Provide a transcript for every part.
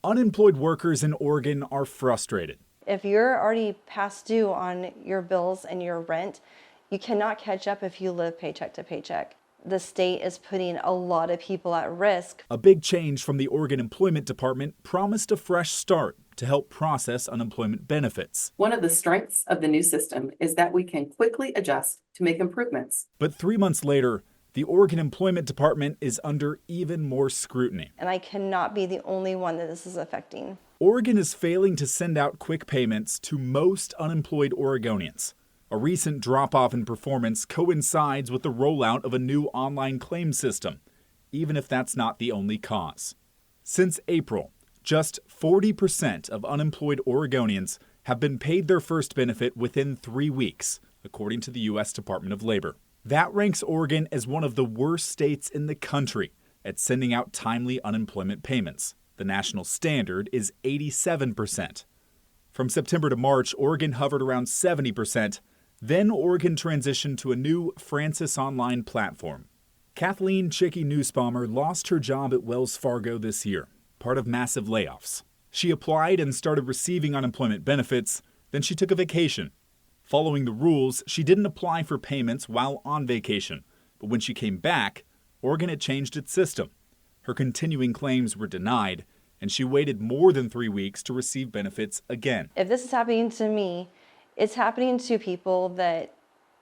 Unemployed workers in Oregon are frustrated. If you're already past due on your bills and your rent, you cannot catch up if you live paycheck to paycheck. The state is putting a lot of people at risk. A big change from the Oregon Employment Department promised a fresh start to help process unemployment benefits. One of the strengths of the new system is that we can quickly adjust to make improvements. But 3 months later, the Oregon Employment Department is under even more scrutiny. And I cannot be the only one that this is affecting. Oregon is failing to send out quick payments to most unemployed Oregonians. A recent drop-off in performance coincides with the rollout of a new online claim system, even if that's not the only cause. Since April, just 40% of unemployed Oregonians have been paid their first benefit within 3 weeks, according to the U.S. Department of Labor. That ranks Oregon as one of the worst states in the country at sending out timely unemployment payments. The national standard is 87%. From September to March, Oregon hovered around 70%. Then Oregon transitioned to a new Francis Online platform. Kathleen Chicky Nussbaumer lost her job at Wells Fargo this year, part of massive layoffs. She applied and started receiving unemployment benefits, then she took a vacation. Following the rules, she didn't apply for payments while on vacation, but when she came back, Oregon had changed its system. Her continuing claims were denied, and she waited more than 3 weeks to receive benefits again. If this is happening to me, it's happening to people that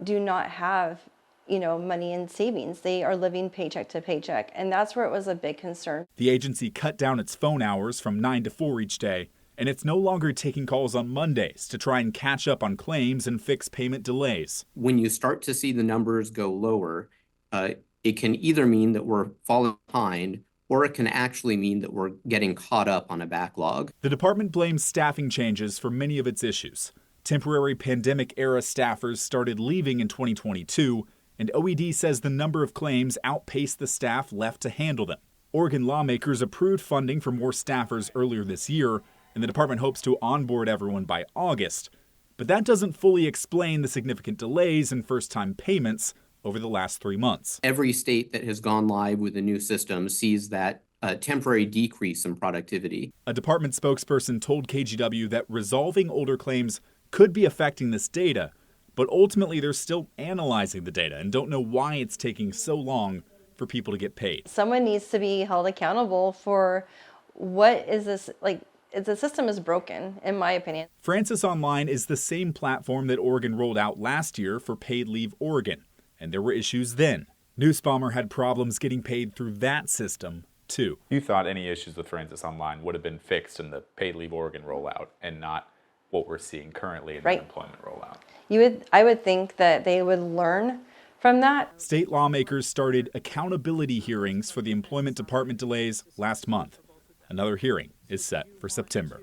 do not have, money in savings. They are living paycheck to paycheck, and that's where it was a big concern. The agency cut down its phone hours from 9 to 4 each day, and it's no longer taking calls on Mondays to try and catch up on claims and fix payment delays. When you start to see the numbers go lower, it can either mean that we're falling behind, or it can actually mean that we're getting caught up on a backlog. The department blames staffing changes for many of its issues. Temporary pandemic-era staffers started leaving in 2022, and OED says the number of claims outpaced the staff left to handle them. Oregon lawmakers approved funding for more staffers earlier this year, and the department hopes to onboard everyone by August. But that doesn't fully explain the significant delays in first-time payments over the last 3 months. Every state that has gone live with the new system sees that temporary decrease in productivity. A department spokesperson told KGW that resolving older claims could be affecting this data, but ultimately they're still analyzing the data and don't know why it's taking so long for people to get paid. Someone needs to be held accountable for what is this, the system is broken, in my opinion. Francis Online is the same platform that Oregon rolled out last year for Paid Leave Oregon, and there were issues then. Nussbaumer had problems getting paid through that system, too. You thought any issues with Francis Online would have been fixed in the Paid Leave Oregon rollout and not what we're seeing currently in the employment rollout. I would think that they would learn from that. State lawmakers started accountability hearings for the employment department delays last month. Another hearing is set for September.